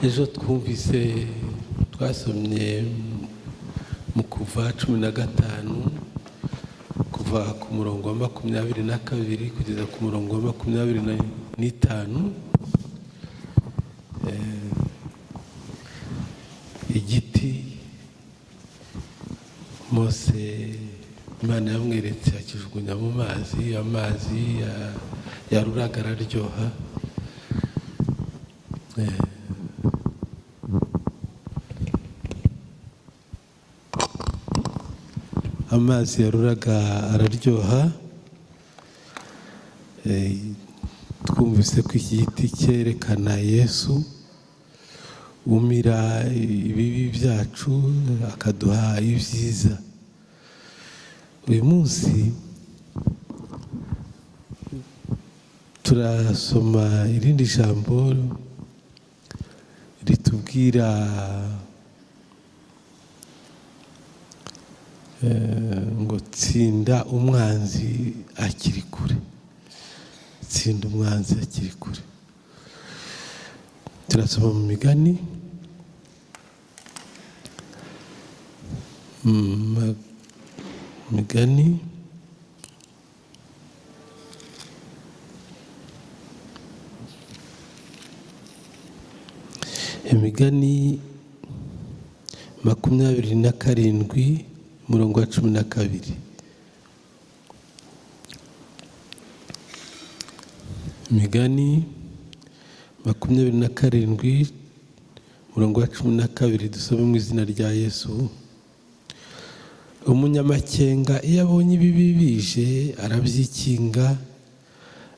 ejo twasomye mu kuva 15 kuva ku murongo wa 22 kugeza ku murongo wa 25. Igiti Mose Imana yamweretse akijugunya mu mazi, amazi yaruraga araryoha. Amazi yaruraga araryoha. Twumvise ko iki giti cyerekana Yesu umira ibibi byacu akaduha ibyiza. Uyu munsi turasoma irindi jambo ritubwira ngo tsinda umwanzi akiri kure. Tsinda umwanzi akiri kure. Turasoma mu Migani Imigani 27 umurongo wa 12. Imigani 27 umurongo wa 12, dusome mu izina rya Yesu. Umunyamakenga iyo abonye ibibi bije arabyikinga,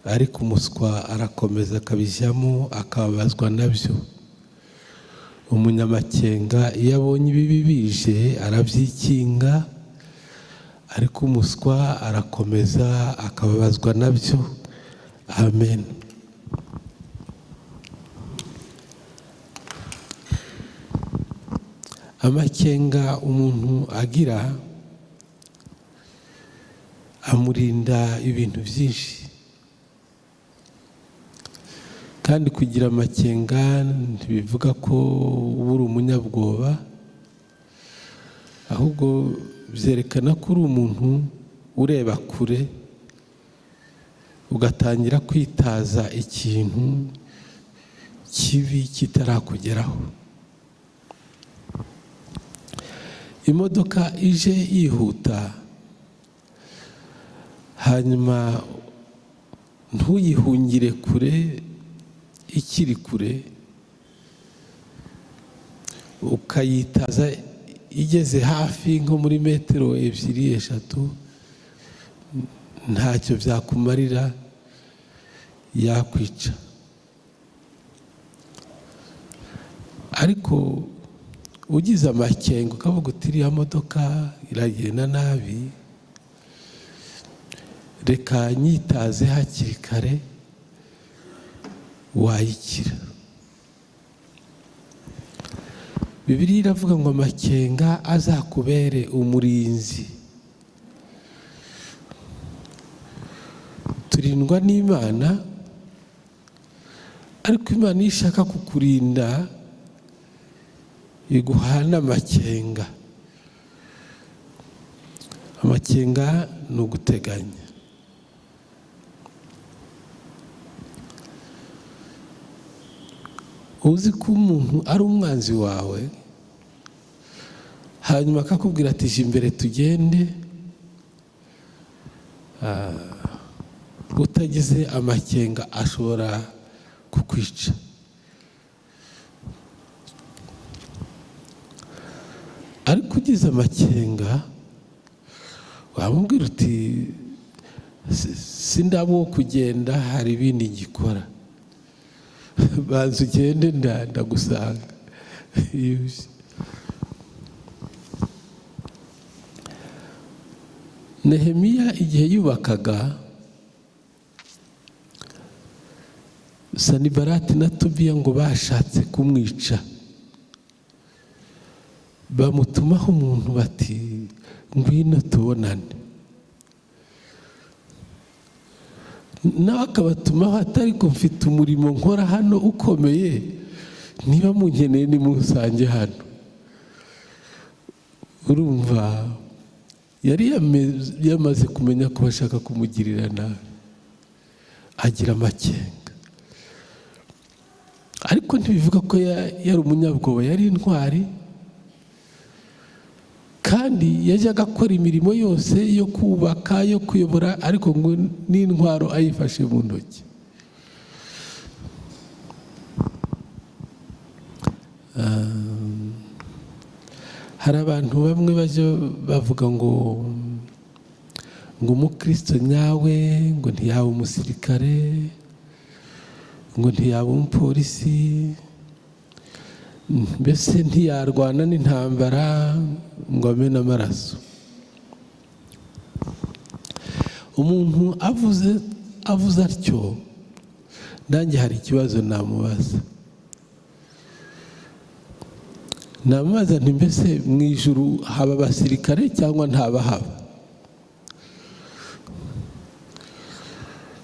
ariko umuswa arakomeza akabijyamo akababazwa nabyo. Umunyamakenga iyo abonye ibibi bije arabyikinga, ariko umuswa arakomeza akababazwa nabyo. Amen. Amakenga umuntu agira amurinda ibintu byinshi, kandi kugira amakenga ntibivuga ko uba uri umunyabwoba, ahubwo byerekana ko uri umuntu ureba kure, ugatangira kwitaza ikintu kibi kitarakugeraho. Imodoka ije yihuta, hanyuma ntuyihungire kure ikiri kure, ukayitaza igeze hafi nko muri metero 2-3, ntacyo byakumarira, yakwica. Ariko ugize amakenga ukavuga uti iriya modoka iragenda nabi, reka nyitaze hakiri kare, wayikira. Bibiliya iravuga ngo amakenga azakubere umurinzi. Turindwa n'Imana, ariko Imana iyo ishaka kukurinda iguhana amakenga. Amakenga ni uguteganya. Uzi ko umuntu ari umwanzi wawe, hanyuma akakubwira ati jya imbere tugende, utagize amakenga ashobora kukwica. Ariko ugize amakenga wamubwira uti sindabo kugenda, hari ibindi ngikora, banza ugende ndagusanga. Nehemiya igihe yubakaga, Sanibalati na Tobiya ngo bashatse kumwica, bamutumaho umuntu bati ngwino tubonane. Nawe akabatumaho ati ariko mfite umurimo nkora hano ukomeye, niba munkeneye nimusange hano. Urumva yari yamaze kumenya ko bashaka kumugirira nabi, agira amakenga. Ariko ntibivuga ko yari umunyabwoba, yari intwari, kandi yajyaga akora imirimo yose yo kubaka, yo kuyobora, ariko ngo n'intwaro ayifashe mu ntoki. Hari abantu bamwe bajya bavuga ngo umukristo nyawe ngo ntiyaba umusirikare, ngo ntiyaba umupolisi, mbese ntiyarwana n'intambara ngo amene amaraso. Umuntu avuze atyo, nanjye hari ikibazo namubaza nti mbese mu ijuru haba abasirikare cyangwa ntabahaba?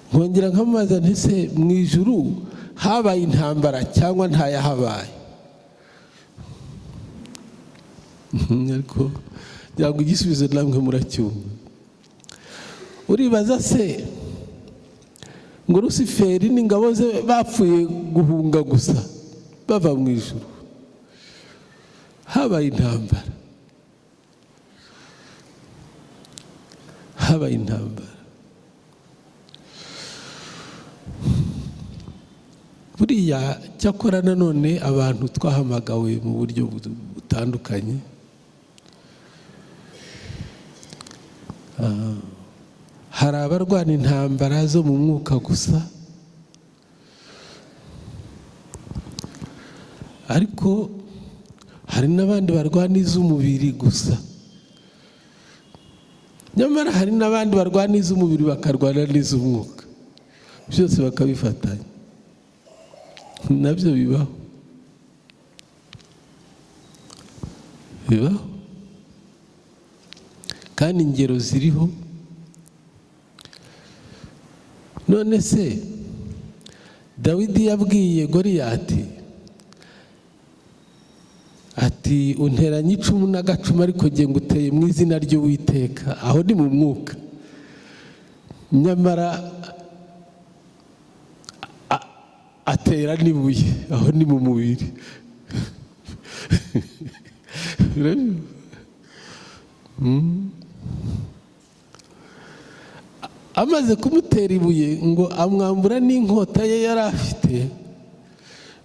Nkongera nkamubaza nti se mu ijuru habaye intambara cyangwa ntayahabaye? Ariko ngira ngo igisubizo namwe muracyumva. Uribaza se ngo Rusiferi n'ingabo ze bapfuye guhunga gusa bava mu ijuru? Habaye intambara, habaye intambara. Buriya cyakora nanone abantu twahamagawe mu buryo butandukanye. Hari abarwana intambara zo mu mwuka gusa, ariko hari n'abandi barwana iz'umubiri gusa. Nyamara hari n'abandi barwana iz'umubiri bakarwana n'iz'umwuka, byose bakabifatanya. Nabyo bibaho, kandi ingero ziriho. None se Dawidi yabwiye Goliyati ati unteranye icumu n'agacuma, ariko jye nguteye mu izina ry'Uwiteka. Aho ni mu mwuka, nyamara atera n'ibuye, aho ni mu mubiri. Amaze kumutera ibuye ngo amwambura n'inkota ye yari afite,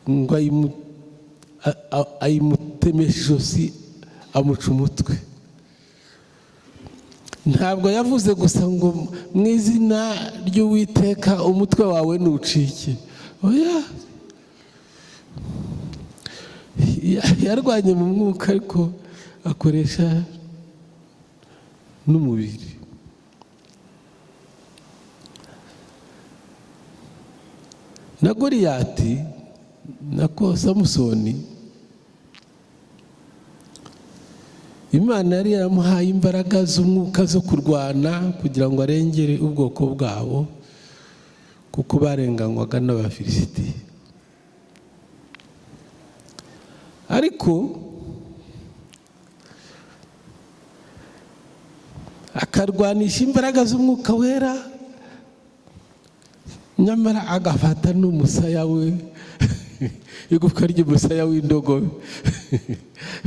ngo ayimutemesha ijosi, amuca umutwe. Ntabwo yavuze gusa ngo mu izina ry'Uwiteka umutwe wawe ntucike. Oya, yarwanye mu mwuka ariko akoresha n'umubiri. Na Goliyati nako Samusoni, Imana yari yaramuhaye imbaraga z'umwuka zo kurwana kugira ngo arengere ubwoko bwabo, kuko barenganywaga n'Abafilisiti. Ariko akarwanisha imbaraga z'umwuka wera, nyamara agafata n'umusaya we, igufwa ry'umusaya w'indogobe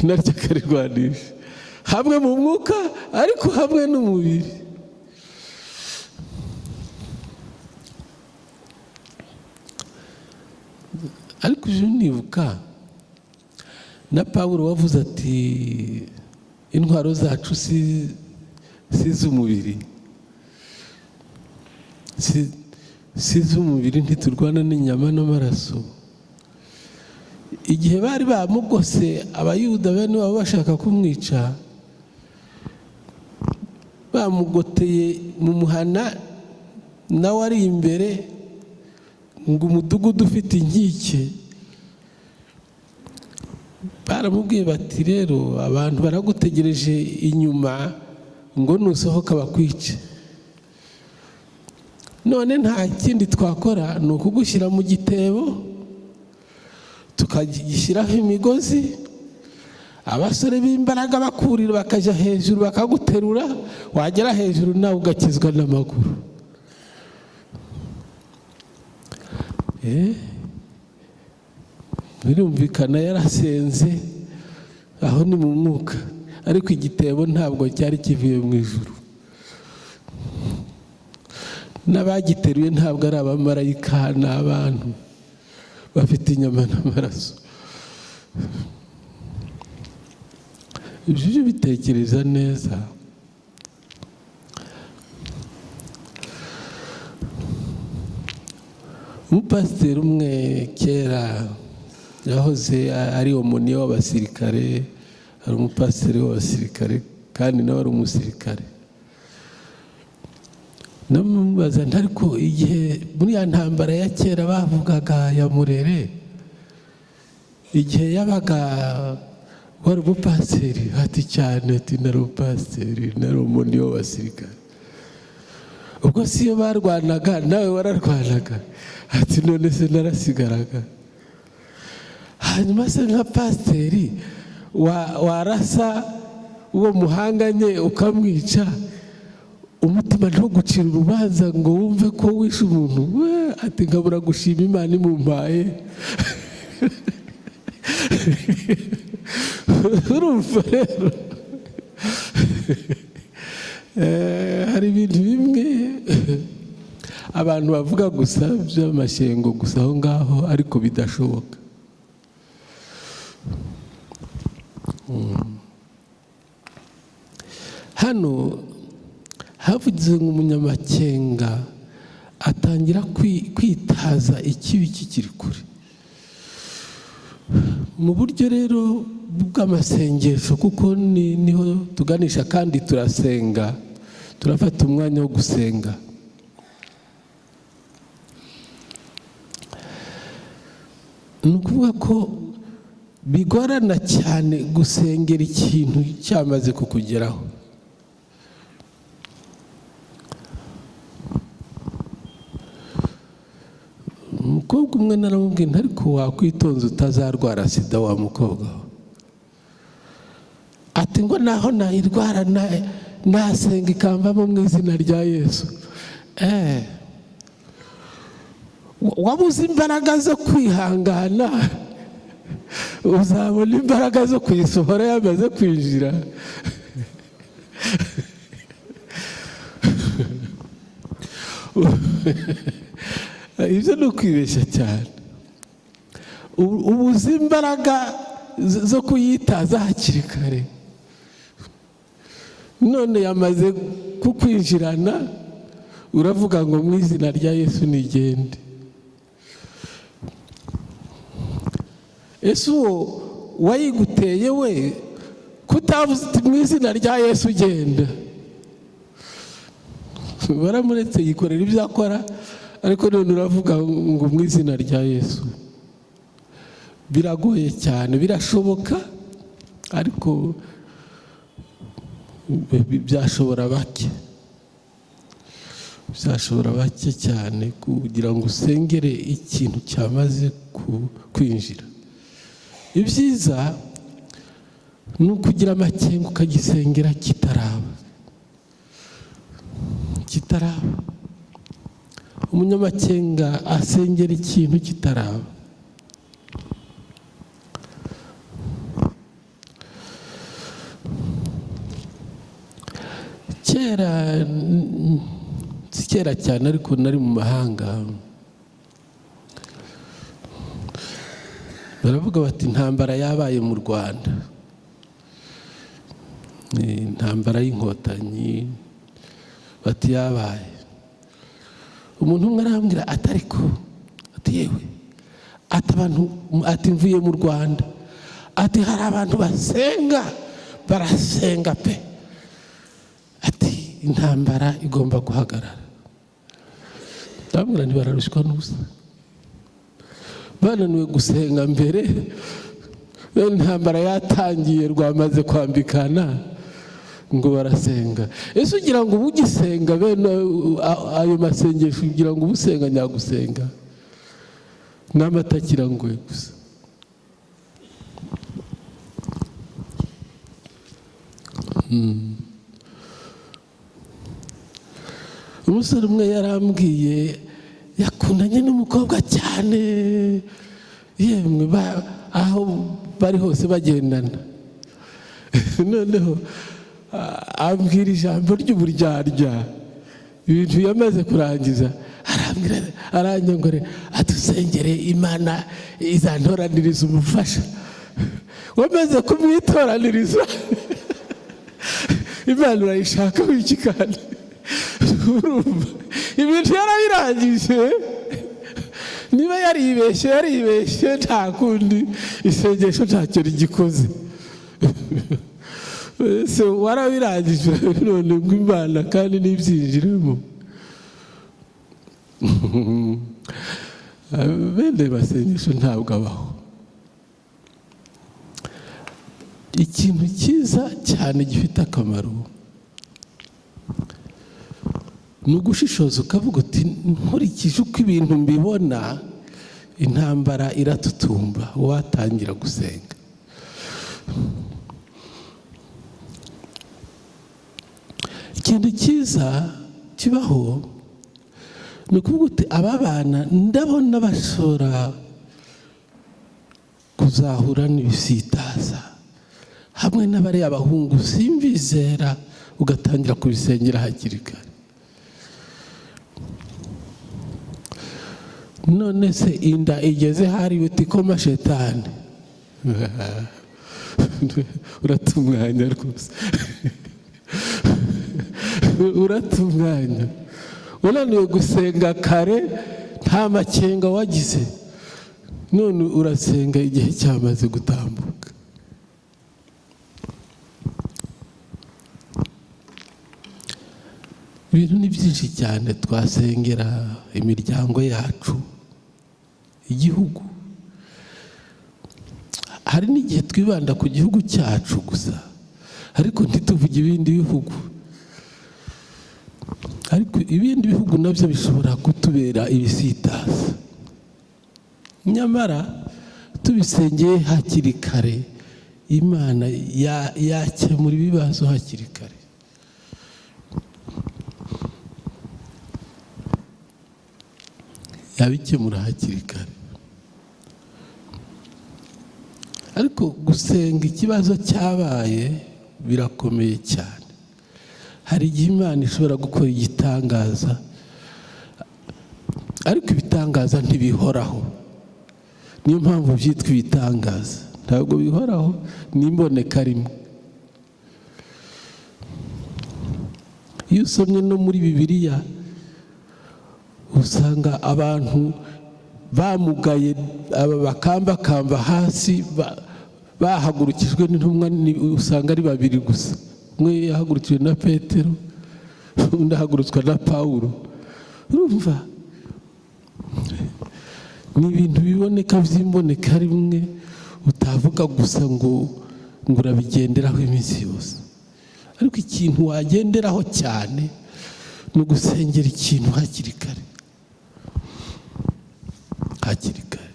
naryo akarirwanisha, hamwe mu mwuka ariko hamwe n'umubiri. Ariko uje nibuka na Pawulo wavuze ati intwaro zacu si z'umubiri, si z'umubiri, ntiturwana n'inyama n'amaraso. Igihe bari bamugose abayuda bene wabo bashaka kumwica, bamugoteye mu muhana, nawe ari imbere, ngo umudugudu ufite inkike. Baramubwiye bati rero abantu baragutegereje inyuma, ngo nusohoka bakwice. None nta kindi twakora ni ukugushyira mu gitebo tukagishyiraho imigozi, abasore b'imbaraga bakurira bakajya hejuru bakaguterura, wagera hejuru nawe ugakizwa n'amaguru. Birumvikana yarasenze, aho ni mu mwuka, ariko igitebo ntabwo cyari kivuye mu ijuru. N'abagiteruye ntabwo ari abamarayika, ni abantu bafite inyama n'amaraso. Ibyo bitekereza neza. Umupasiteri umwe kera yahoze ari omoniye w'abasirikare, ari umupasiteri w'abasirikare kandi nawe ari umusirikare. Namubaza nti ariko igihe muri ya ntambara ya kera bavugaga ya Murere, igihe yabaga wari umupasiteri? Ati cyane, ati nari umupasiteri, nari omoniye w'abasirikare. Ubwo si iyo barwanaga nawe wararwanaga? Ati none se narasigaraga. Hanyuma se nka pasiteri warasa uwo muhanganye ukamwica, umutima ntugucira urubanza ngo wumve ko wishe umuntu? Ati nkabura gushima Imana imumpaye. Urumva rero hari ibintu bimwe abantu bavuga gusa by'amashyengo gusa aho ngaho, ariko bidashoboka. Hano havuze ngo umunyamakenga atangira kwitaza ikibi kikiri kure. Mu buryo rero bw'amasengesho, kuko niho tuganisha kandi turasenga, turafata umwanya wo gusenga. Ni ukuvuga ko bigorana cyane gusengera ikintu cyamaze kukugeraho. Umukobwa umwe naramubwiye nti ariko wakwitonze utazarwara sida wa mukobwa we. Ati ngo naho nayirwara nasenga ikamvamo mu izina rya Yesu. Wabuze imbaraga zo kwihangana, uzabona imbaraga zo kuyisohora yamaze kwinjira. Ibyo ni ukwibeshya cyane. Ubuze imbaraga zo kuyitaza hakiri kare, none yamaze kukwinjirana, uravuga ngo mu izina rya Yesu nigende. Ese uwo wayiguteye we kutavuze mu izina rya Yesu genda? Baramuretse yikorera ibyo akora, ariko none uravuga ngo mu izina rya Yesu. Biragoye cyane. Birashoboka, ariko byashobora bake, byashobora bake cyane kugira ngo usengere ikintu cyamaze kwinjira. Ibyiza ni ukugira amakenga ukagisengera kitaraba. Umunyamakenga asengera ikintu kitaraba. Si kera cyane, ariko nari mu mahanga, baravuga bati intambara yabaye mu Rwanda, intambara y'inkotanyi, bati yabaye. Umuntu umwe arambwira ati ariko, ati yewe, ati abantu, ati mvuye mu Rwanda, ati hari abantu basenga, barasenga pe, ati intambara igomba guhagarara. Ndabwira ntibararushwa n'ubusa, bananiwe gusenga mbere, intambara yatangiye rwamaze kwambikana ngo barasenga. Ese ugira ngo ugisenga bene ayo masengesho, ugira ngo ubusenga nyagusenga n'amatakira ngoye gusa? umusore umwe yarambwiye yakundanye n'umukobwa cyane, yemwe aho bari hose bagendana. Noneho ambwira ijambo ry'uburyarya, ibintu yamaze kurangiza aranyongorera adusengere Imana izantoraniriza umufasha. Wamaze kumwitoraniriza Imana urayishaka wiki kandi urumva ibintu yarabirangije. Niba yaribeshye nta kundi, isengesho ntacyo rigikoze. Se warabirangije none ngo Imana kandi n'ibyinjiremo. Bene masengesho ntabwo abaho. Ikintu cyiza cyane gifite akamaro ni ugushishoza ukavuga uti nkurikije uko ibintu mbibona intambara iratutumba, watangira gusenga. Ikintu cyiza kibaho ni ukuvuga uti aba bana ndabona bashobora kuzahura n'ibisitaza hamwe n'abari abahungu simbizera, ugatangira kubisengera hakiri kare. None se inda igeze hari uti koma shetani uratunganya rwose uratunganya, unaniwe gusenga kare nta makenga wagize, none urasenga igihe cyamaze gutambuka. Ibintu ni byinshi cyane twasengera imiryango yacu, igihugu. Hari n'igihe twibanda ku gihugu cyacu gusa ariko ntituvuge ibindi bihugu, ariko ibindi bihugu nabyo bishobora kutubera ibisitaza. Nyamara tubisengeye hakiri kare Imana yakemura ibibazo hakiri kare. Yabikemura hakiri kare. Ariko gusenga ikibazo cyabaye birakomeye cyane. Hari igihe Imana ishobora gukora igitangaza, ariko ibitangaza ntibihoraho. Niyo mpamvu byitwa ibitangaza, ntabwo bihoraho, n'imboneka rimwe. Iyo usomye no muri Bibiliya usanga abantu bamugaye, bakambakamba hasi, bahagurukijwe n'intumwa, usanga ari babiri gusa. Umwe yahagurukijwe na Petero, undi ahagurutswa na Pawulo. Urumva ni ibintu biboneka by'imboneka rimwe, utavuga gusa ngo urabigenderaho iminsi yose. Ariko ikintu wagenderaho cyane ni ugusengera ikintu hakiri kare. Hakiri kare.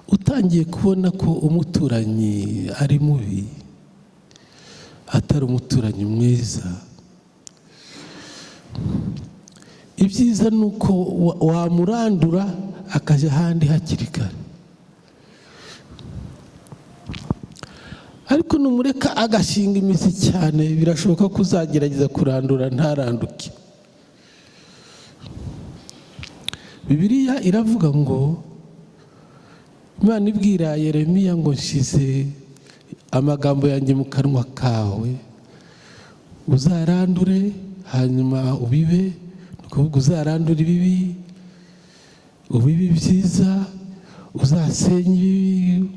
Utangiye kubona ko umuturanyi ari mubi, atari umuturanyi mwiza, ibyiza ni uko wamurandura akajya ahandi hakiri kare. Ariko numureka agashinga imizi cyane, birashoboka ko uzagerageza kurandura ntaranduke. Bibiliya iravuga ngo, Imana ibwira Yeremiya ngo nshize amagambo yanjye mu kanwa kawe, uzarandure hanyuma ubibe. Ni ukuvuga uzarandura ibibi, ubibe byiza, uzasenye ibibi,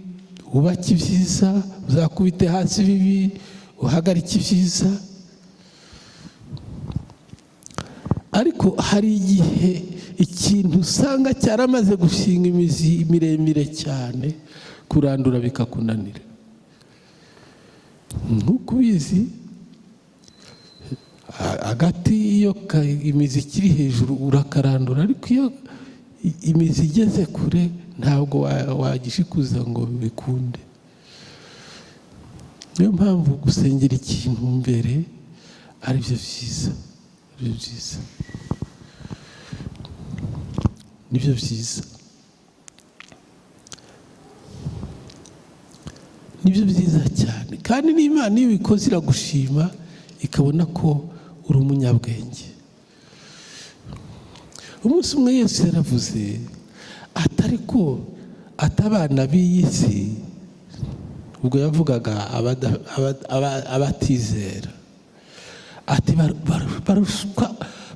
wubake ibyiza, uzakubite hasi ibibi, uhagarike ibyiza. Ariko hari igihe ikintu usanga cyaramaze gushinga imizi miremire cyane, kurandura bikakunanira. Nk'uko ubizi, agati iyo imizi ikiri hejuru urakarandura, ariko iyo imizi igeze kure ntabwo wagishikuza ngo bikunde. niyo mpamvu gusengera ikintu mbere ari byo byiza, nibyo byiza, nibyo byiza cyane. kandi n'Imana iyo ubikoze iragushima ikabona ko uri umunyabwenge. umunsi umwe Yesu yaravuze atari ko atabana b'iyi si, ubwo yavugaga abatizera, ati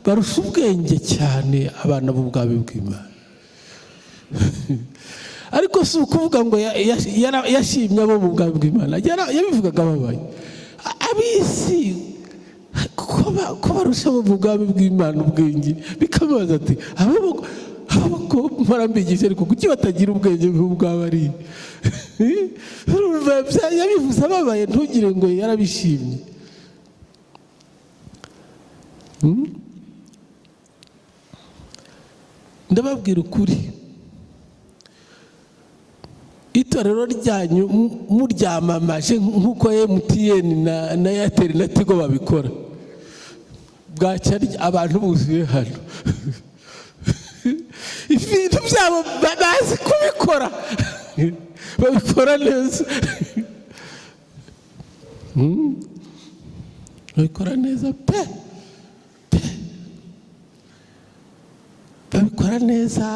barusha ubwenge cyane abana b'ubwami bw'Imana. ariko si ukuvuga ngo yashimye abo mu bwami bw'Imana, yabivugaga ababaye. ab'isi ko barusha abo mu bwami bw'Imana ubwenge, bikamubaza ati abo ko mbarambigisha ariko kuki batagira ubwenge nk'ubwabo ari? yabivuze ababaye, ntugire ngo yarabishimye. ndababwira ukuri, itorero ryanyu muryamamaje nk'uko MTN na Airtel na Tigo babikora, bwacya abantu buzuye hano. ibintu byabo bazi kubikora, babikora neza, babikora neza pe, babikora neza,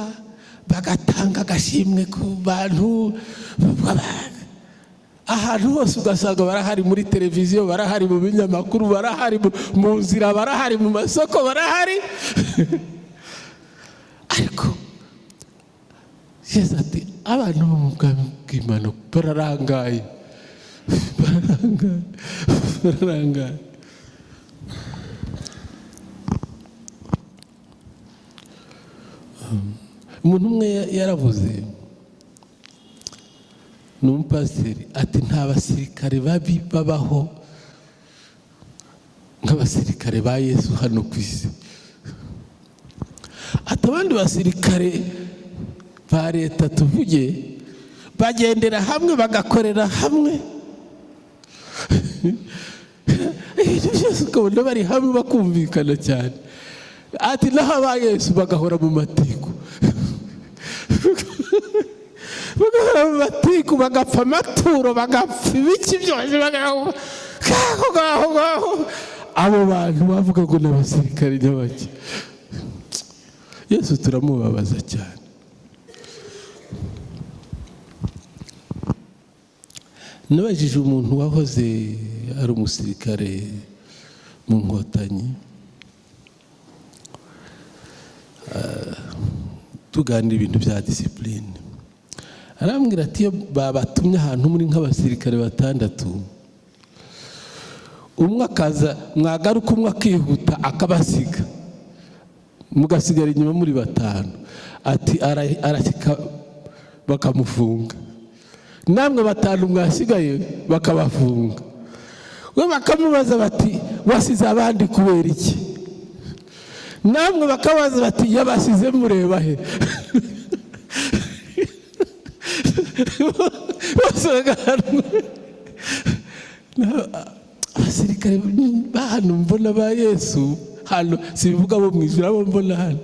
bagatanga agashimwe ku bantu. ahantu hose ugasanga barahari, muri televiziyo barahari, mu binyamakuru barahari, mu nzira barahari, mu masoko barahari. ariko Yesu ati abantu bo mu bwami bw'Imana bararangaye. umuntu umwe yaravuze, ni umupasiteri, ati nta basirikare babi babaho nk'abasirikare ba Yesu hano ku isi. ati abandi basirikare ba leta tuvuge bagendera hamwe, bagakorera hamwe, ibintu byose ukabona bari hamwe bakumvikana cyane. ati naho aba Yesu bagahora mu matiku, bagahora mu matiku, bagapfa amaturo, bagapfa ibiki byose, ngaho. abo bantu bavuga ngo n'abasirikare nyabaki. Yesu turamubabaza cyane. nabajije umuntu wahoze ari umusirikare mu Nkotanyi, tuganira ibintu bya disipurine, arambwira ati iyo babatumye ahantu muri nk'abasirikare 6, umwe akaza, mwagaruka umwe akihuta akabasiga, mugasigara inyuma muri 5, ati arasika bakamufunga, namwe 5 mwasigaye bakabafunga. we bakamubaza bati wasize abandi kubera iki? namwe bakabaza bati yabasize mureba he? abasirikare bahano mbona ba Yesu hano, sibivuga bo mwijuru, abo mbona hano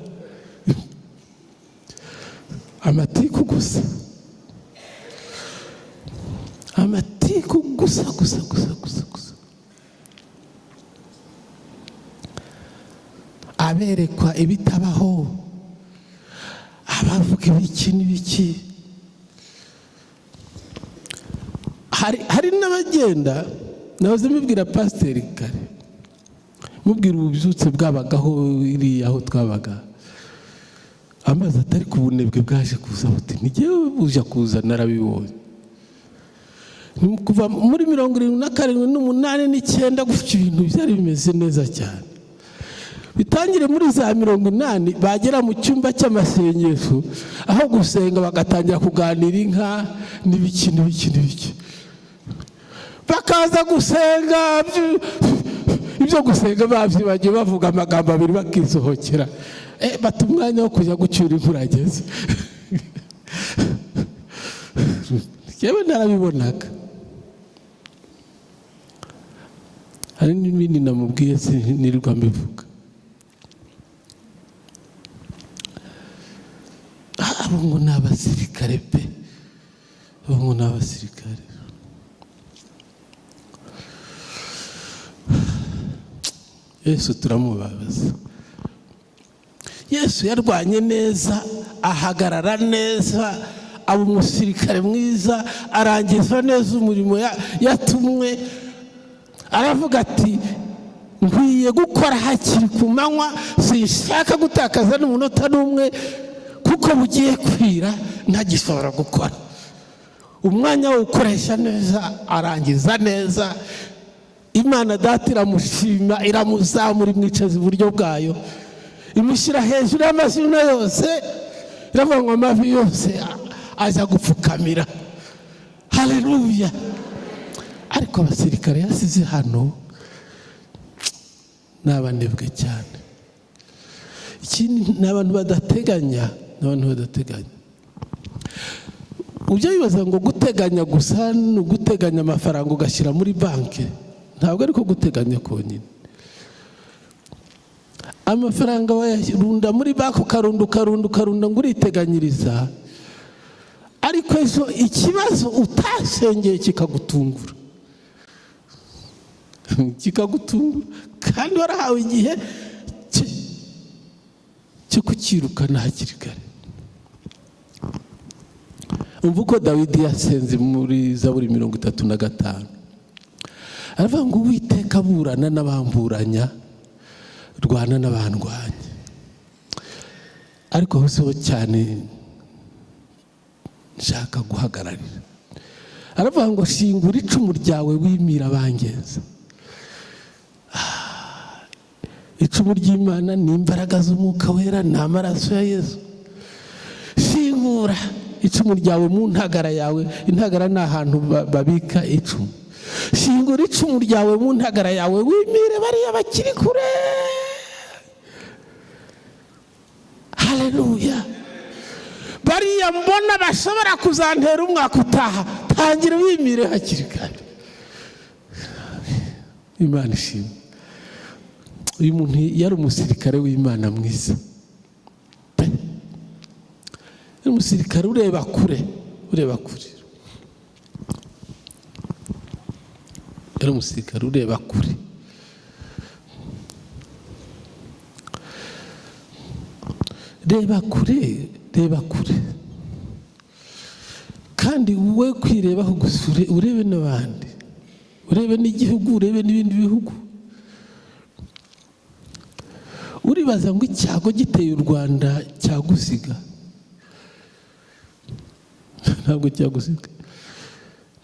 amatiku gusa, amatiku gusa. aberekwa ibitabaho, abavuga ibiki n'ibiki. hari n'abagenda, nahoze mubwira pasiteri kare, mubwira ububyutse bwabagaho iriya aho twabaga, amazi atari ku bunebwe bwaje kuza, buti ntigewe buja kuza narabibonye. kuva muri 77 n'8 gutyo ibintu byari bimeze neza cyane. bitangire muri za 80 bagera mu cyumba cy'amasengesho, aho gusenga bagatangira kuganira inka n'ibiki, bakaza gusenga, ibyo gusenga bagiye bavuga amagambo abiri bakisohokera, bata umwanya wo kujya gucyura inkurageze. yewe narabibonaga. Hari n'ibindi namubwiye nirirwa mbivuga. Abo ngo ni abasirikare pe, abo ngo ni abasirikare. Yesu turamubabaza. Yesu yarwanye neza, ahagarara neza, aba umusirikare mwiza, arangiza neza umurimo yatumwe. Aravuga ati nkwiye gukora hakiri ku manywa, sinshaka gutakaza n'umunota n'umwe, kuko bugiye kwira ntagishobora gukora. Umwanya wo gukoresha neza, arangiza neza. Imana Data iramushima, iramuzamura, imwicaza iburyo bwayo, imushyira hejuru y'amazina yose, iravuga ngo amavi yose aza gupfukamira. Haleluya. Ariko abasirikare yasize hano n'abanebwe cyane. Ikindi n'abantu badateganya, ujya wibaza ngo guteganya gusa ni uguteganya amafaranga ugashyira muri banki. Ntabwo ariko guteganya konyine. Amafaranga wayarunda muri banki, ukarunda ngo uriteganyiriza, ariko ejo ikibazo utasengeye kikagutungura. Kandi warahawe igihe cyo kukirukana hakiri kare. Umva uko Dawidi yasenze muri Zaburi 35. Aravuga ngo Uwiteka burana n'abamburanya, rwana n'abandwanya. Ariko hose cyane nshaka guhagararira. Aravuga ngo shingura icumu ryawe wimira abangenza. Icumu ry'Imana ni imbaraga z'Umwuka Wera, ni amaraso ya Yesu. Shingura icumu ryawe mu ntagara yawe. Intagara ni ahantu babika icumu. Shingura icumu ryawe mu ntagara yawe, wimire bariya bakiri kure. Haleluya. Bariya mbona bashobora kuzantera umwaka utaha, tangira wimire hakiri kare. Imana ishimwe. Uyu muntu yari umusirikare w'Imana mwiza. Yari umusirikare ureba kure. Yari umusirikare ureba kure. Reba kure. Kandi wowe kwirebaho gusa, urebe n'abandi, urebe n'igihugu, urebe n'ibindi bihugu. Uribaza ngo icyago giteye u Rwanda cyagusiga? Ntabwo cyagusiga.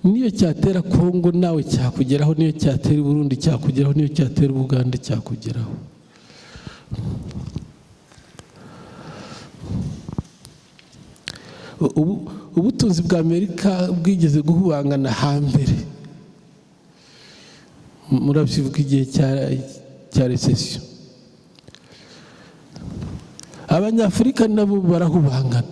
Niyo cyatera Kongo nawe cyakugeraho, niyo cyatera Burundi cyakugeraho, niyo cyatera Uganda cyakugeraho. Ubutunzi bwa Amerika bwigeze guhubangana hambere. Murabyibuka igihe cya recession. Abanyafurika nabo barahubangana.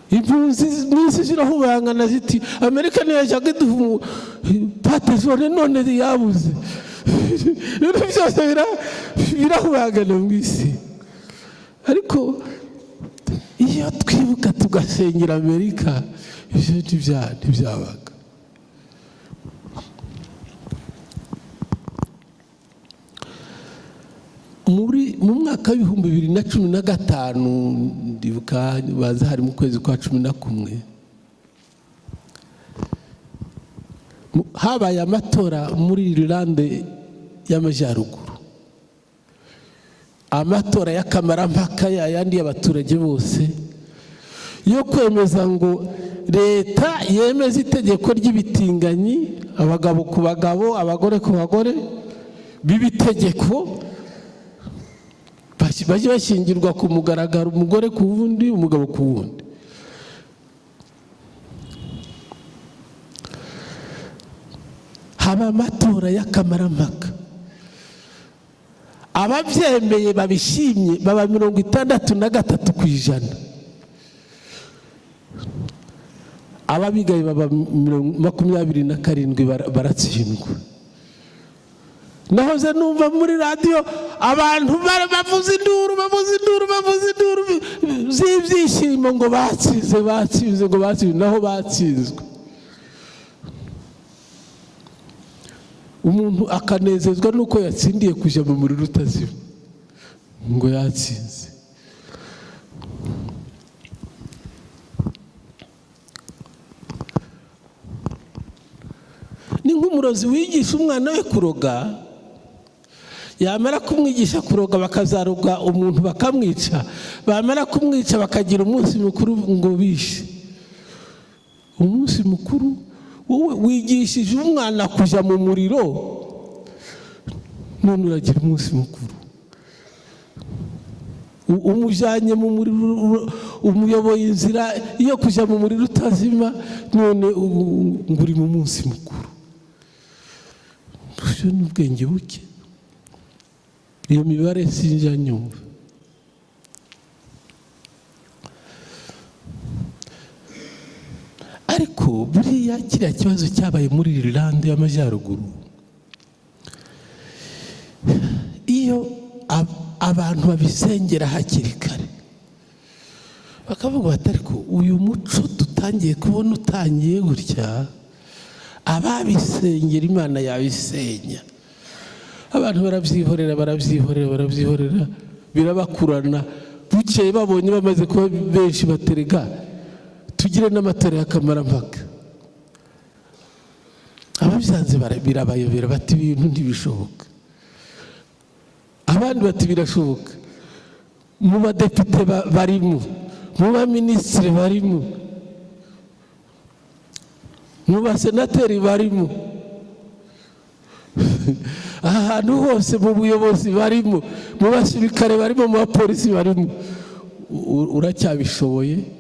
Impunzi n'isi zirahubangana ziti Amerika niyo yajyaga iduha pate zone none yabuze. Ibintu byose birahubangana mu isi. Ariko iyo twibuka tugasengera Amerika, ibyo ntibyabaga. Mu mwaka w'ibihumbi 2015 ndibuka baza hari mu kwezi kwa 11, habaye amatora muri Irlande y'Amajyaruguru. Amatora y'akamarampaka yandi y'abaturage bose yo kwemeza ngo leta yemeza itegeko ry'ibitinganyi, abagabo ku bagabo, abagore ku bagore, bibitegeko bajye bashyingirwa ku mugaragaro, umugore ku wundi, umugabo ku wundi. Haba amatora y'akamarampaka. Ababyemeye babishimye baba 63%. ababigaye baba 27 baratsindwa. Nahoze numva muri radio abantu bavuza induru z'ibyishimo ngo batsinze ngo batsinze, naho batsinzwe. Umuntu akanezezwa nuko yatsindiye kujya mu muriro utazima ngo yatsinze. Ni nk'umurozi wigisha umwana we kuroga, yamara kumwigisha kuroga bakazaroga umuntu bakamwica, bamara kumwica bakagira umunsi mukuru ngo bishe. Umunsi mukuru wowe wigishije umwana kujya mu muriro, none uragira umunsi mukuru. Umujyanye mu muriro, umuyoboye inzira iyo kujya mu muriro utazima, none nguri mu munsi mukuru. Byo ni ubwenge buke. Iyo mibare sinjya nyumva. Ariko buriya kiriya kibazo cyabaye muri Irlande y'Amajyaruguru, iyo abantu babisengera hakiri kare bakavuga bati ariko uyu muco dutangiye kubona utangiye gutya, ababisengera Imana yabisenya. Abantu barabyihorera birabakurana. Bukeye babonye bamaze kuba benshi baterega tugire n'amatora y'akamarampaka. Ababyanze birabayobera bati ibintu ntibishoboka. Abandi bati birashoboka. Mu badepite barimo, mu baminisitiri barimo, mu basenateri barimo, ahantu hose mu buyobozi barimo, mu basirikare barimo, mu bapolisi barimo. Uracyabishoboye?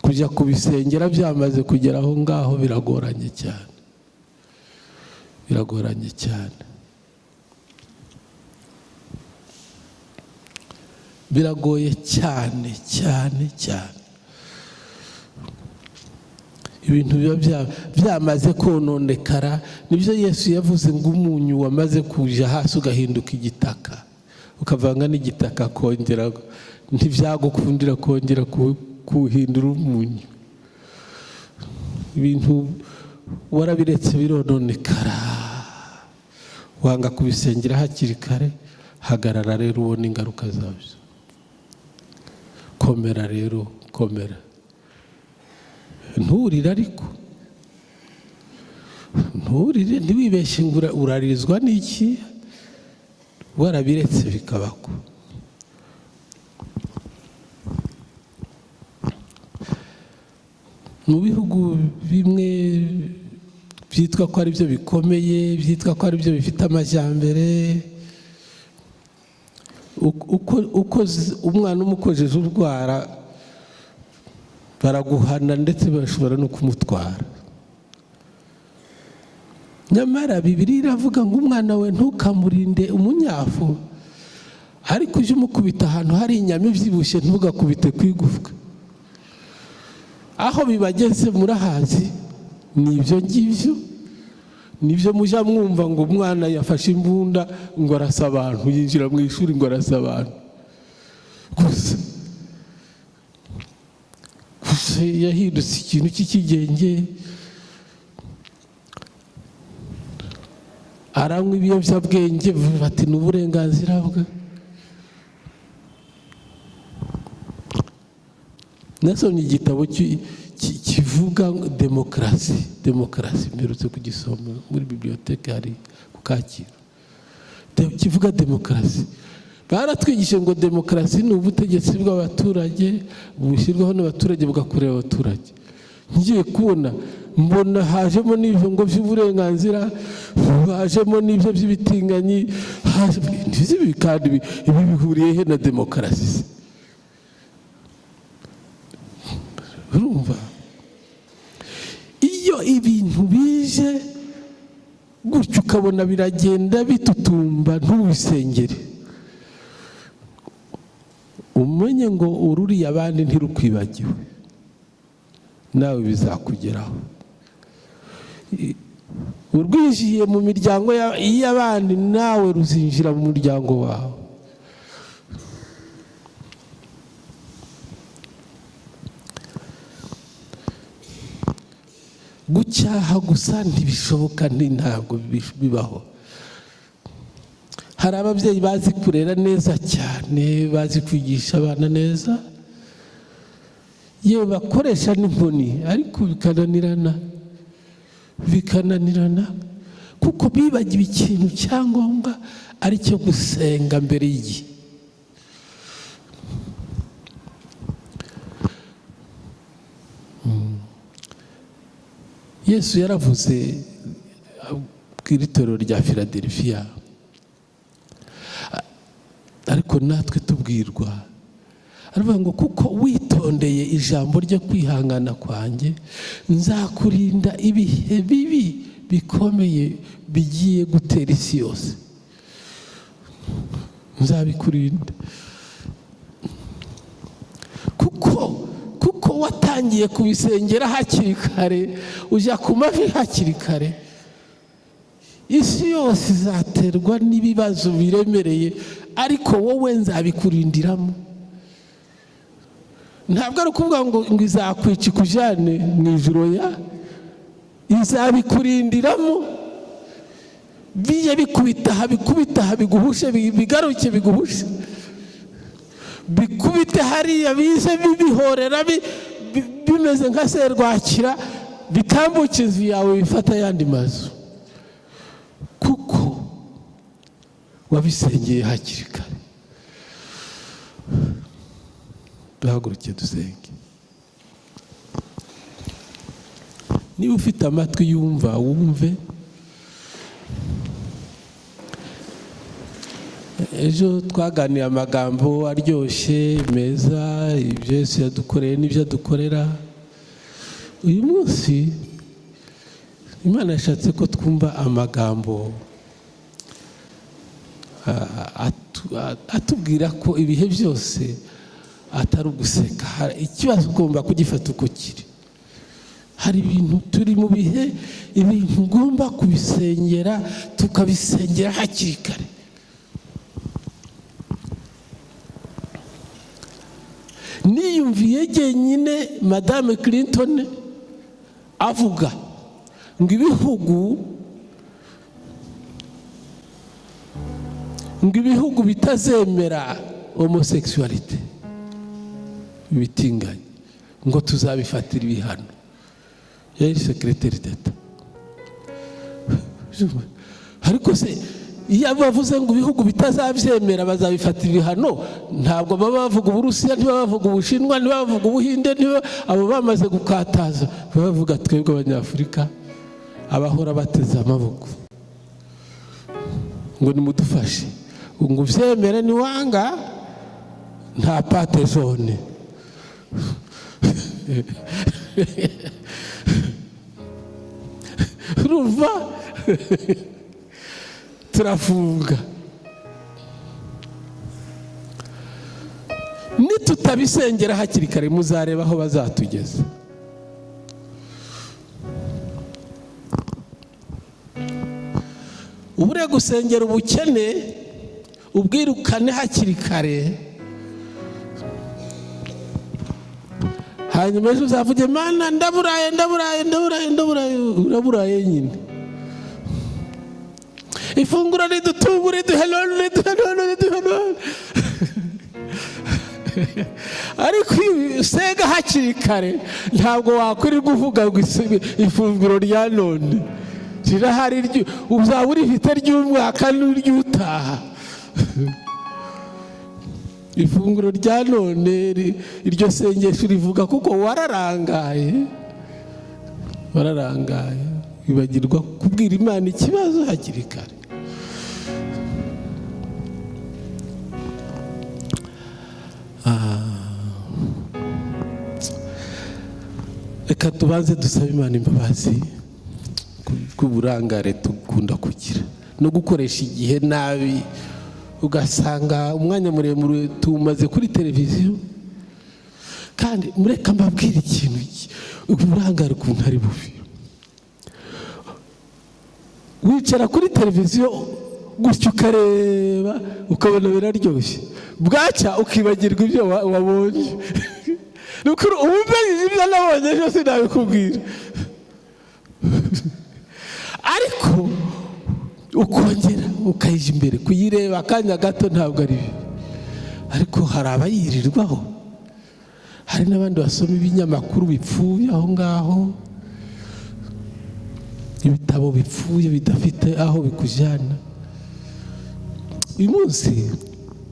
Kujya kubisengera byamaze kugera aho ngaho biragoranye cyane. Biragoranye cyane. Biragoye cyane cyane cyane. Ibintu biba byamaze kononekara. Nibyo Yesu yavuze ngo umunyu wamaze kuja hasi ugahinduka igitaka, ukavanga n'igitaka kongera, ntibyagukundira kongera kuhindura umunyu. Ibintu warabiretse birononekara, wanga kubisengera hakiri kare. Hagarara rero ubona ingaruka zabyo. Komera rero, komera. Nturire ariko, nturire, ntiwibeshye ngo urarizwa n'iki, warabiretse bikabako. Mu bihugu bimwe byitwa ko ari byo bikomeye, byitwa ko ari byo bifite amajyambere, uko umwana umukojeje urwara baraguhana ndetse bashobora no kumutwara. Nyamara Bibiliya iravuga ngo umwana we ntukamurinde umunyafu, ariko ujye umukubita ahantu hari inyama ibyibushye, ntugakubite ku igufwa. Aho bibageze murahazi, nibyo ngibyo, nibyo mujya mwumva ngo umwana yafashe imbunda ngo arasa abantu, yinjira mu ishuri ngo arasa abantu. Gusa yahindutse ikintu cy'ikigenge, aranywa ibiyobyabwenge, bati ni uburenganzira bwe. Nasomye igitabo kivuga demokarasi mperutse kugisoma muri biblioteke hari ku Kacyiru, kivuga demokarasi. Baratwigisha ngo demokarasi ni ubutegetsi bw'abaturage bushyirwaho n'abaturage bugakorera abaturage. Ngiye kubona mbona hajemo n'ibyo ngo by'uburenganzira, hajemo n'ibyo by'ibitinganyi, kandi ibi bihuriye he na demokarasi? Urumva, iyo ibintu bije gutyo ukabona biragenda bitutumba, ntubisengere. Umenye ngo ururiye abandi ntirukwibagiwe. nawe bizakugeraho. Urwinjiye mu miryango y'abandi, nawe ruzinjira mu muryango wawe. Gucyaha gusa ntibishoboka, ntabwo bibaho. Hari ababyeyi bazi kurera neza cyane, bazi kwigisha abana neza, yewe bakoresha n'inkoni, ariko bikananirana kuko bibagiwe ikintu cyangombwa ari cyo gusenga mbere y'igihe. Yesu yaravuze ku itorero rya Philadelphia, ariko natwe tubwirwa, aravuga ngo kuko witondeye ijambo ryo kwihangana kwanjye, nzakurinda ibihe bibi bikomeye bigiye gutera isi yose. Nzabikurinda kuko watangiye kubisengera hakiri kare, ujya ku mavi hakiri kare, isi yose izaterwa n'ibibazo biremereye, ariko wowe nzabikurindiramo. Ntabwo ari ukuvuga ngo izakwica ikujyane mu ijuru, izabikurindiramo. Biye bikubita biguhushe, bigaruke biguhushe, bikubite hariya, bize bibihorera, bimeze nka serwakira, bitambuka inzu yawe, bifata ayandi mazu, kuko wabisengeye hakiri kare. Duhaguruke dusenge. Niba ufite amatwi yumva, wumve. Ejo twaganiye amagambo aryoshye meza, ibyo Yesu yadukoreye n'ibyo adukorera. Uyu munsi Imana yashatse ko twumva amagambo atubwira ko ibihe byose atari uguseka. Ikibazo ugomba kugifata uko kiri. Hari ibintu turi mu bihe, ibintu ugomba kubisengera, tukabisengera hakiri kare. Niyumviye jyenyine Madame Clinton avuga ngo ibihugu bitazemera homosexuality, ibitinganye, ngo tuzabifatira ibihano. Yari secrétaire d'État. Ariko se iyo bavuze ngo ibihugu bitazabyemera bazabifatira ibihano, ntabwo baba bavuga Uburusiya, ntibaba bavuga Ubushinwa, ntibaba bavuga Ubuhinde, abo bamaze gukataza. Bavuga twebwe Abanyafurika abahora bateze amaboko ngo nimudufashe, ngo ubyemere niwanga nta pate jaune. Urumva? Turafunga. Nitutabisengera hakiri kare, muzareba aho bazatugeza. Ubure gusengera ubukene, ubwirukane hakiri kare, hanyuma ejo uzavuge Mana ndaburaye. Uraburaye nyine. Ifunguro ridutungure, duhenone. Ariko usega hakiri kare, ntabwo wakwirirwa uvuga ngo ifunguro rya none rirahari, uzaba urifite ry'umwaka n'ury'utaha. Ifunguro rya none, iryo sengesho rivuga kuko wararangaye, wibagirwa kubwira Imana ikibazo hakiri kare. Reka tubanze dusabe Imana imbabazi bw'uburangare dukunda kugira no gukoresha igihe nabi, ugasanga umwanya muremure tumaze kuri televiziyo, kandi mureka mbabwire ikintu uburangare ukuntu ari bubi. Wicara kuri televiziyo gutyo ukareba ukabona biraryoshye, bwacya ukibagirwa ibyo wabonye. Nukuri ubumenyi ibyo nabonye ejo sinabikubwira. Ariko ukongera ukayija imbere kuyireba akanya gato ntabwo ari bibi. Ariko hari abayirirwaho, hari n'abandi basoma ibinyamakuru bipfuye aho ngaho, ibitabo bipfuye bidafite aho bikujyana. Uyu munsi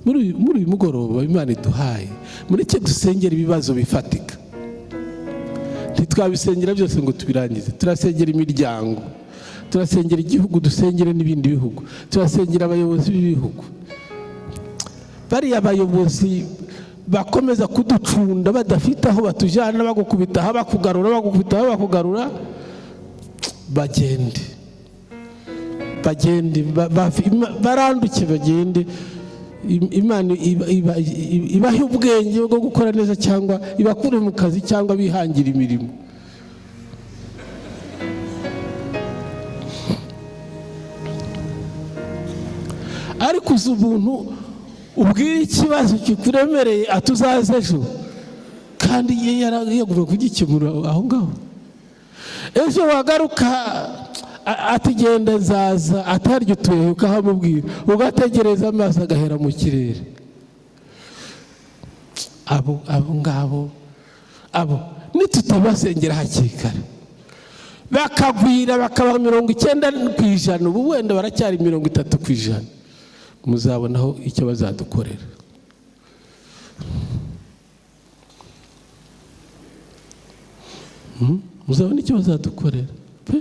muri uyu mugoroba Imana iduhaye, mureke dusengera ibibazo bifatika. Ntitwabisengera byose ngo tubirangize. Turasengera imiryango, turasengera igihugu, dusengere n'ibindi bihugu, turasengera abayobozi b'ibihugu. Bariya abayobozi bakomeza kuducunda badafite aho batujyana, bagukubita aho bakugarura, bagukubita aho bakugarura, bagende baranduke, bagende. Imana ibahe ubwenge bwo gukora neza, cyangwa ibakure mu kazi, cyangwa bihangira imirimo. Ariko uzi umuntu ubwira ikibazo kikuremereye atuzaze ejo, kandi yagomba kugikemura aho ngaho. Ejo wagaruka atigenda nzaza, ataryo utuye ukahamubwira, ugategereza amaso agahera mu kirere. Abo ngabo nitutabasengera hakiri kare bakagwira bakaba 90%, ubu wenda baracyari 30%, muzabonaho icyo bazadukorera. Muzabona icyo bazadukorera pe.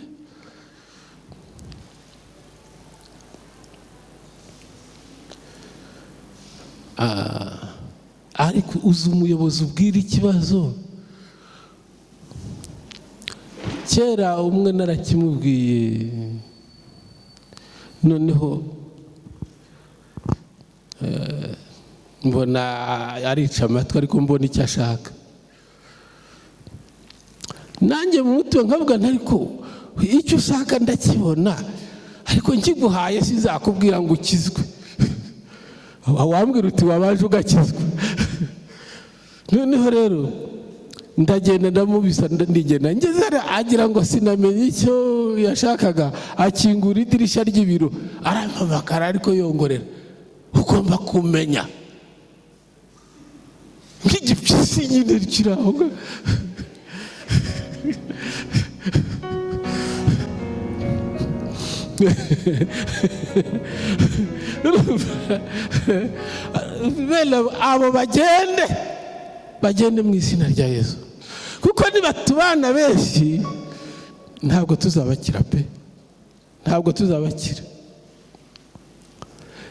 Ariko uzi umuyobozi ubwira ikibazo. Kera umwe narakimubwiye, noneho mbona arica amatwi, ariko mbona icyo ashaka. Nanjye mu mutwe nkavuga ntariko icyo ushaka ndakibona, ariko nkiguhaye sizakubwira ngo ukizwe. Wambwira uti wabaje ugakizwa. Noneho rero ndagenda ndamubisa, ndigenda ngeze agira ngo sinamenye icyo yashakaga, akingura idirishya ry'ibiro, arampamagara ariko yongorera, ugomba kumenya. Nk'igipyisi nyine kiraho. Abo bagende mu izina rya Yesu, kuko nibatubana benshi ntabwo tuzabakira pe, ntabwo tuzabakira.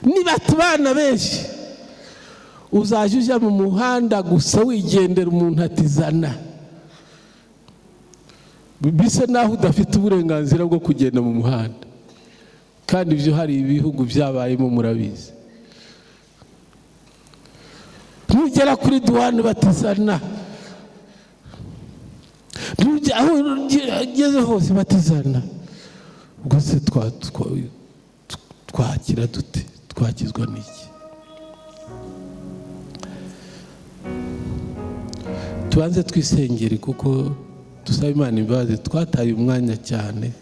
Nibatubana benshi uzaje ujya mu muhanda gusa wigendera, umuntu atizana, bisa naho udafite uburenganzira bwo kugenda mu muhanda. Kandi ibyo hari ibihugu byabayemo murabizi. Ntugera kuri duwane batizana, aho ugeze hose batizana. Ubwo se twakira dute? Twakizwa n'iki? Tubanze twisengere, kuko dusaba Imana imbabazi, twataye umwanya cyane.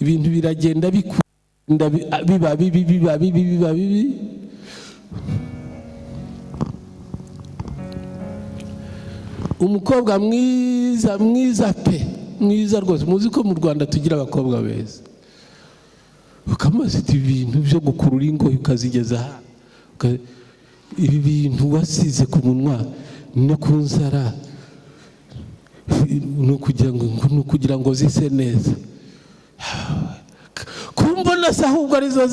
Ibintu biragenda biba bibi. Umukobwa mwiza pe, mwiza rwose. Muzi ko mu Rwanda tugira abakobwa beza. Ukamaze ibintu byo gukurura ingoyi ukazigeza ibi bintu wasize ku munwa no ku nzara, no kugira ngo zise neza. Kumbona se ahubwo arizo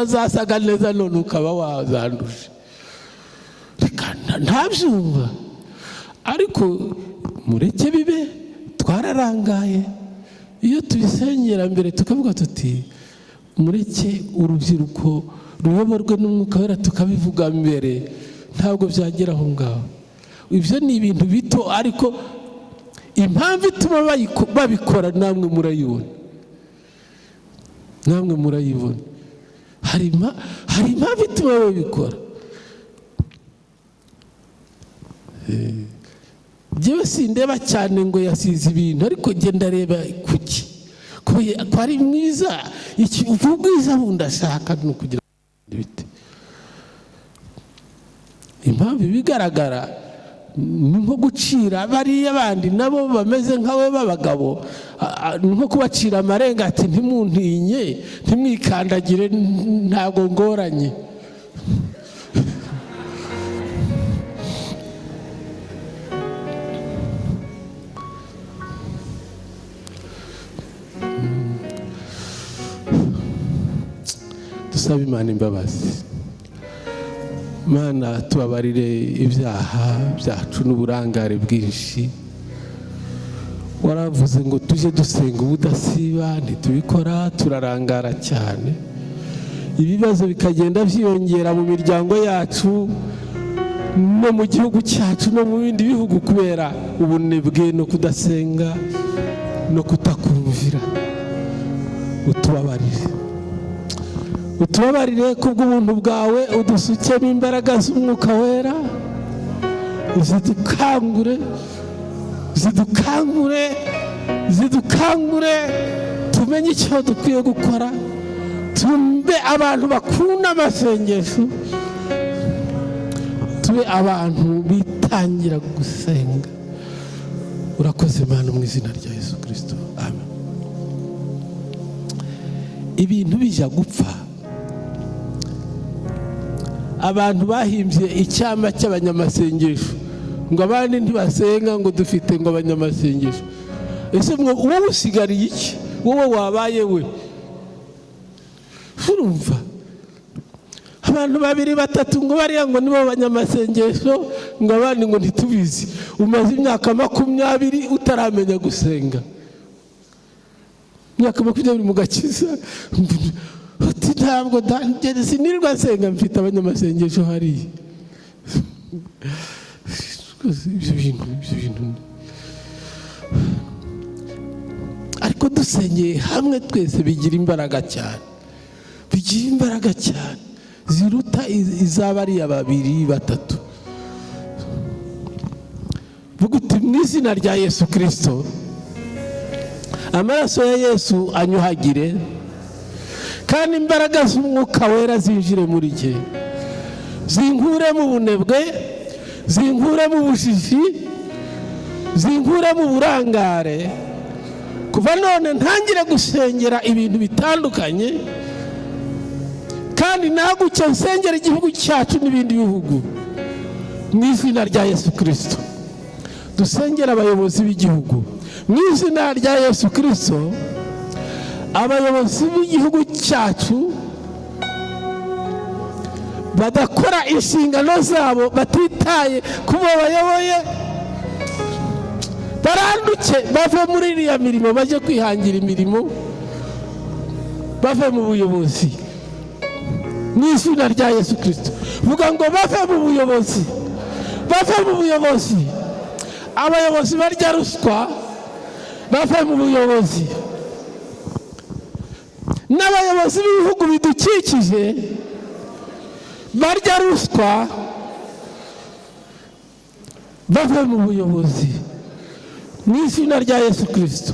zasaga neza, none ukaba wazanduje. Ntabyumva. Ariko mureke bibe, twararangaye. Iyo tubisengera mbere tukavuga tuti mureke urubyiruko ruyoborwe n'Umwuka Wera, tukabivuga mbere, ntabwo byagera aho ngaho. ibyo ni ibintu bito, ariko impamvu ituma babikora namwe murayibona. hari impamvu ituma babikora. Jewe sindeba cyane ngo yasize ibintu, ariko njye ndareba kuki ko ari mwiza. Iki ubwiza bundashaka no kugira bite. Impamvu bigaragara ni nko gucira bariya bandi nabo bameze nkawe b'abagabo, nko kubacira amarenga ati ntimuntinye, ntimwikandagire, ntabwo ngoranye. Dusaba Imana imbabazi. Mana, tubabarire ibyaha byacu n'uburangare bwinshi. Waravuze ngo tujye dusenga ubudasiba, ntitubikora turarangara cyane. Ibibazo bikagenda byiyongera mu miryango yacu no mu gihugu cyacu no mu bindi bihugu kubera ubunebwe no kudasenga no kutakumvira. Utubabarire kubw'ubuntu bwawe, udusukemo imbaraga z'Umwuka Wera, zidukangure tumenye icyo dukwiye gukora, tumbe abantu bakunda amasengesho, tube abantu bitangira gusenga. Urakoze Mana, mu izina rya Yesu Kristo, amen. Ibintu bijya gupfa, abantu bahimbye icyama cy'abanyamasengesho ngo abandi ntibasenga, ngo dufite ngo abanyamasengesho. Ese wowe usigariye iki? Wowe wabaye we? Urumva abantu 2-3 ngo bariya ngo nibo banyamasengesho, ngo abandi ngo ntitubizi. Umaze imyaka 20 utaramenya gusenga, imyaka 20 mu gakiza. Uti ntabwo sinirwa nsenga, mfite abanyamasengesho hariya. Ibyo bintu ariko dusengeye hamwe twese bigira imbaraga cyane, ziruta izabariya 2-3. Vuga uti mu izina rya Yesu Kristo, amaraso ya Yesu anyuhagire, kandi imbaraga z'Umwuka Wera zinjire muri jye, zinkure mu bunebwe, zinkure mu bujiji, zinkure mu burangare. Kuva none ntangire gusengera ibintu bitandukanye, kandi naguke nsengera igihugu cyacu n'ibindi bihugu mu izina rya Yesu Kristo. Dusengera abayobozi b'igihugu mu izina rya Yesu Kristo. Abayobozi b'igihugu cyacu badakora inshingano zabo, batitaye kubo bayoboye, baranduke bave muri iriya mirimo, bajye kwihangira imirimo, bave mu buyobozi mu izina rya Yesu Kristo. Vuga ngo bave mu buyobozi. Abayobozi barya ruswa bave mu buyobozi. N'abayobozi b'ibihugu bidukikije barya ruswa bave mu buyobozi mu izina rya Yesu Kristo.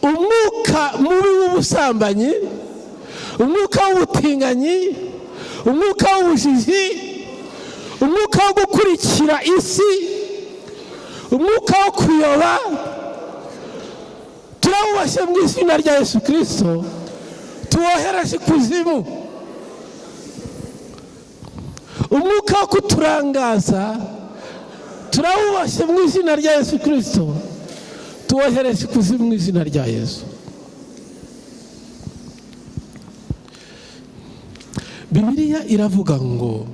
Umwuka mubi w'ubusambanyi, umwuka w'ubutinganyi, umwuka w'ubujiji, umwuka wo gukurikira isi, umwuka wo kuyoba, turawubashye mu izina rya Yesu Kristo, tuwohereje ikuzimu. Umwuka wo kuturangaza turawubashye mu izina rya Yesu Kristo, tuwohereje ikuzimu mu izina rya Yesu. Bibiliya iravuga ngo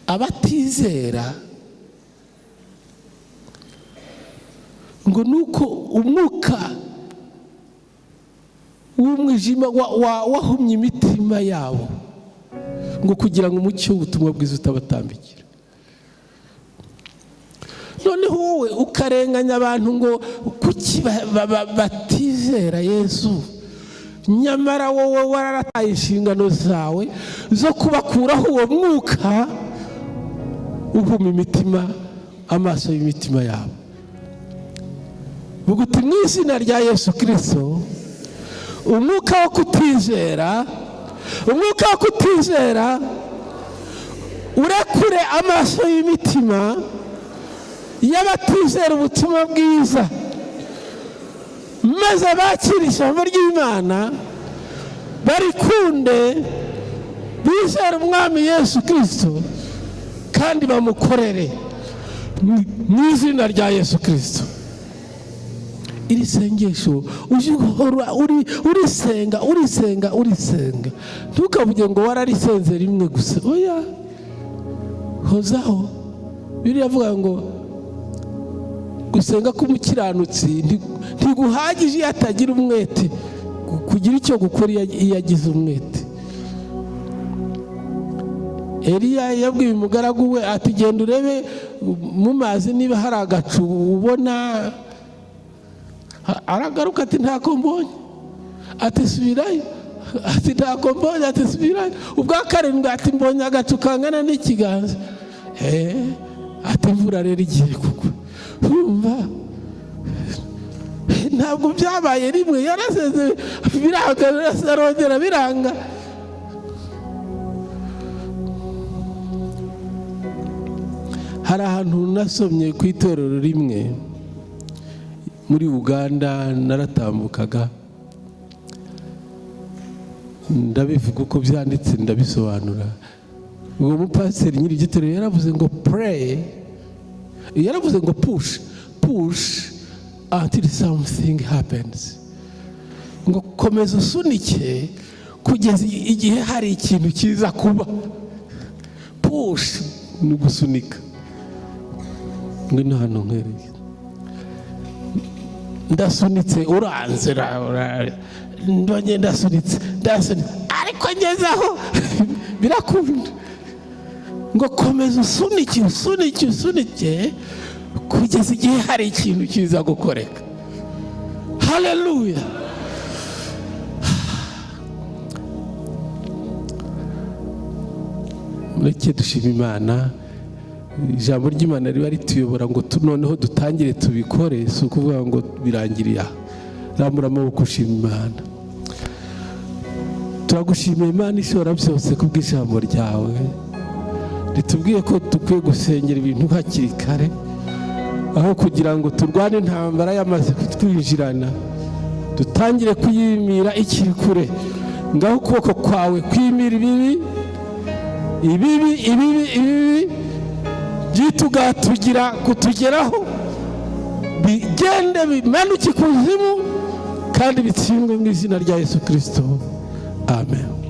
abatizera ngo nuko umwuka w'umwijima wahumye imitima yabo, ngo kugira ngo umucyo w'ubutumwa bwiza utabatambikira. noneho wowe ukarenganya abantu ngo kuki batizera Yesu, nyamara wowe wararataye inshingano zawe zo kubakuraho uwo mwuka uhuma imitima, amaso y'imitima yabo. Buguti mu izina rya Yesu Kristo, umwuka wo kutizera urekure amaso y'imitima y'abatizera ubutumwa bwiza, maze bakira ijambo ry'Imana, barikunde, bizere umwami Yesu Kristo kandi bamukorere mu izina rya Yesu Kristo. Iri sengesho uje uhora urisenga, ntukavuge ngo wararisenze rimwe gusa. Oya, hozaho. Bibiliya avuga ngo gusenga k'umukiranutsi ntiguhagije iyo atagira umwete, kugira icyo gukora iyo agize umwete. Eliya yabwiye umugaragu we ati genda urebe mu mazi niba hari agacu ubona. Aragaruka ati ntako mbonye. Ati subirayo. Ati ntako mbonye. Ati subirayo. Ubwa karindwi ati mbonye agacu kangana n'ikiganza. Ati imvura rero igiye kugwa. Urumva, ntabwo byabaye rimwe, yaraseze biranga, arongera biranga. Hari ahantu nasomye ku itorero rimwe muri Uganda, naratambukaga ndabivuga uko byanditse, ndabisobanura. Uwo mupasiteri nyiri igitorero yaravuze ngo pray, yaravuze ngo push until something happens. Ngo komeza usunike kugeza igihe hari ikintu kiza kuba. Push ni gusunika. Ngwino hano nkwereke. Ndasunitse uranze, ndonye ndasunitse, ariko ngezaho birakunda. Ngo komeza usunike kugeza igihe hari ikintu kiza gukoreka. Haleluya. Mureke dushima Imana. Ijambo ry'Imana riba rituyobora ngo noneho dutangire tubikore, si ukuvuga ngo birangiriye aha. Rambura amaboko ushima Imana. Turagushimiye Imana ishobora byose kubw'ijambo ryawe ritubwiye ko dukwiye gusengera ibintu hakiri kare, aho kugira ngo turwane intambara yamaze kutwinjirana, dutangire kuyimira ikiri kure. Ngaho ukuboko kwawe kwimira ibibi byitugatugira kutugeraho, bigende bimanuke kuzimu kandi bitsindwe mu izina rya Yesu Kristo. Amen.